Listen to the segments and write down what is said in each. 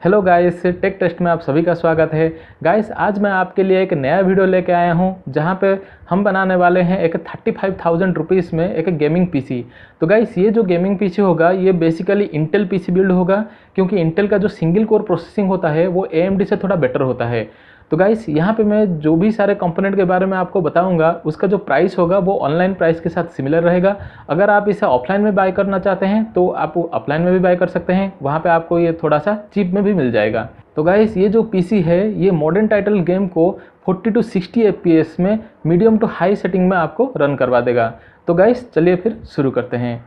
Hello guys, take test में आप सभी का स्वागत है। गाइस, आज मैं आपके लिए एक नया वीडियो लेके आया हूं जहां पे हम बनाने वाले हैं एक 35,000 रुपीज़ में एक गेमिंग पीसी। तो गाइस, ये जो गेमिंग पीसी होगा ये बेसिकली इंटेल पीसी बिल्ड होगा, क्योंकि इंटेल का जो सिंगल कोर प्रोसेसिंग होता है वो AMD से थोड़ा बेटर होता है। तो गाइस, यहाँ पे मैं जो भी सारे कंपोनेंट के बारे में आपको बताऊंगा उसका जो प्राइस होगा वो ऑनलाइन प्राइस के साथ सिमिलर रहेगा। अगर आप इसे ऑफलाइन में बाय करना चाहते हैं तो आप ऑफलाइन में भी बाय कर सकते हैं, वहाँ पे आपको ये थोड़ा सा चीप में भी मिल जाएगा। तो गाइस, ये जो पीसी है ये मॉडर्न टाइटल गेम को 40 to 60 FPS में मीडियम टू हाई सेटिंग में आपको रन करवा देगा। तो गाइस, चलिए फिर शुरू करते हैं।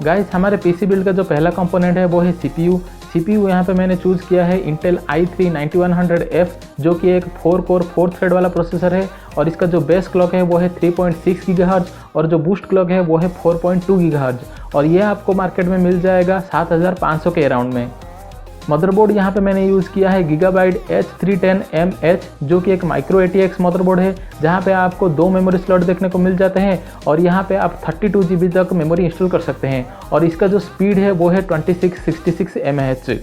गाइस, हमारे पीसी बिल्ड का जो पहला कंपोनेंट है वो है CPU यहाँ पे मैंने चूज़ किया है इंटेल i3-9100F, जो कि एक 4 कोर 4 थ्रेड वाला प्रोसेसर है। और इसका जो बेस क्लॉक है वो है 3.6 GHz और जो बूस्ट क्लॉक है वो है 4.2 GHz। और ये आपको मार्केट में मिल जाएगा 7,500 के अराउंड में। मदरबोर्ड यहाँ पे मैंने यूज़ किया है GIGABYTE H310MH, जो कि एक माइक्रो ATX मदरबोर्ड है, जहाँ पे आपको 2 मेमोरी स्लॉट देखने को मिल जाते हैं और यहाँ पे आप 32 GB तक मेमोरी इंस्टॉल कर सकते हैं। और इसका जो स्पीड है वो है 2666 mAh।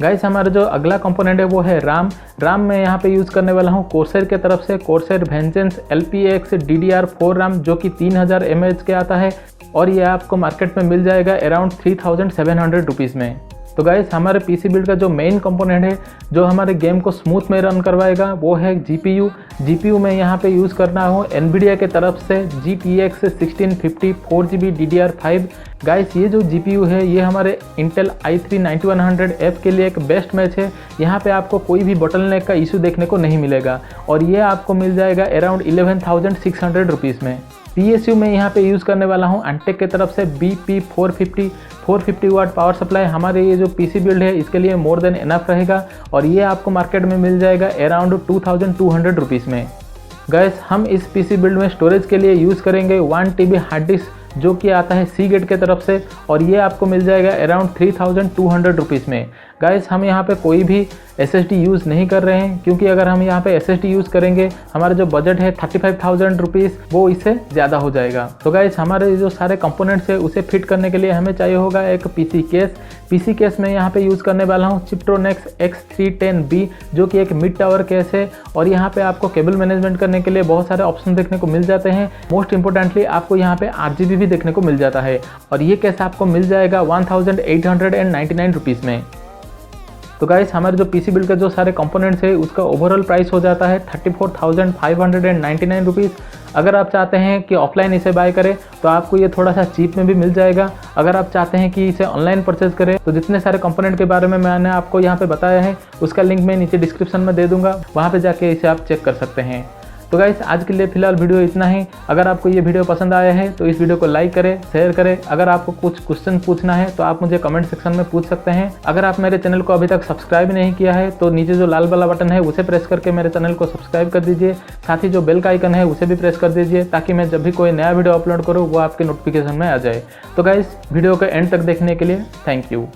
गाइस, हमारा जो अगला कंपोनेंट है वो है राम मैं यहाँ पे यूज़ करने वाला हूँ कोर्सर के तरफ से courser vengeance LPX DDR4 RAM, जो कि 3000 mAh के आता है और ये आपको मार्केट में मिल जाएगा अराउंड 3700 रुपीज़ में। तो गाइस, हमारे पीसी बिल्ड का जो मेन कंपोनेंट है जो हमारे गेम को स्मूथ में रन करवाएगा वो है GPU में यहाँ पे यूज़ करना हो NVIDIA के तरफ से GTX 1650 4GB DDR5। गाइस, ये जो GPU है ये हमारे इंटेल i3-9100F के लिए एक बेस्ट मैच है। यहाँ पे आपको कोई भी बॉटलनेक का इशू देखने को नहीं मिलेगा और ये आपको मिल जाएगा अराउंड 11,600 रुपीज़ में। PSU में यहाँ पे यूज़ करने वाला हूँ एंटेक के तरफ से BP450 450 वाट पावर सप्लाई। हमारे ये जो पीसी बिल्ड है इसके लिए मोर देन इनफ रहेगा और ये आपको मार्केट में मिल जाएगा अराउंड 2,200 रुपीज़ में। गाइस, हम इस पीसी बिल्ड में स्टोरेज के लिए यूज़ करेंगे 1 TB हार्ड डिस्क, जो कि आता है सीगेट के तरफ से और ये आपको मिल जाएगा अराउंड 3,200 रुपीज़ में। गाइस, हम यहाँ पे कोई भी SSD यूज़ नहीं कर रहे हैं, क्योंकि अगर हम यहाँ पे SSD यूज़ करेंगे हमारा जो बजट है 35,000 रुपीज़ वो इससे ज़्यादा हो जाएगा। तो गाइस, हमारे जो सारे कंपोनेंट्स है उसे फिट करने के लिए हमें चाहिए होगा एक पीसी केस में यहाँ पे यूज़ करने वाला हूँ चिप्ट्रोनेक्स X310B, जो कि एक मिड टावर केस है और यहाँ पे आपको केबल मैनेजमेंट करने के लिए बहुत सारे ऑप्शन देखने को मिल जाते हैं। मोस्ट इंपॉर्टेंटली आपको यहाँ पे RGB भी देखने को मिल जाता है और ये केस आपको मिल जाएगा 1,899 रुपीज़ में। तो गाइस, हमारे जो पीसी बिल्ड का जो सारे कंपोनेंट्स है उसका ओवरऑल प्राइस हो जाता है 34,599 रुपीज़। अगर आप चाहते हैं कि ऑफलाइन इसे बाय करें तो आपको ये थोड़ा सा चीप में भी मिल जाएगा। अगर आप चाहते हैं कि इसे ऑनलाइन परचेज करें तो जितने सारे कंपोनेंट के बारे में मैंने आपको यहाँ पे बताया है उसका लिंक मैं नीचे डिस्क्रिप्शन में दे दूँगा, वहाँ पर जाके इसे आप चेक कर सकते हैं। तो गाइस, आज के लिए फिलहाल वीडियो इतना ही। अगर आपको ये वीडियो पसंद आया है तो इस वीडियो को लाइक करें, शेयर करें। अगर आपको कुछ क्वेश्चन पूछना है तो आप मुझे कमेंट सेक्शन में पूछ सकते हैं। अगर आप मेरे चैनल को अभी तक सब्सक्राइब नहीं किया है तो नीचे जो लाल वाला बटन है उसे प्रेस करके मेरे चैनल को सब्सक्राइब कर दीजिए। साथ ही जो बेल का आइकन है उसे भी प्रेस कर दीजिए, ताकि मैं जब भी कोई नया वीडियो अपलोड करूँ वो आपके नोटिफिकेशन में आ जाए। तो गाइस, वीडियो को एंड तक देखने के लिए थैंक यू।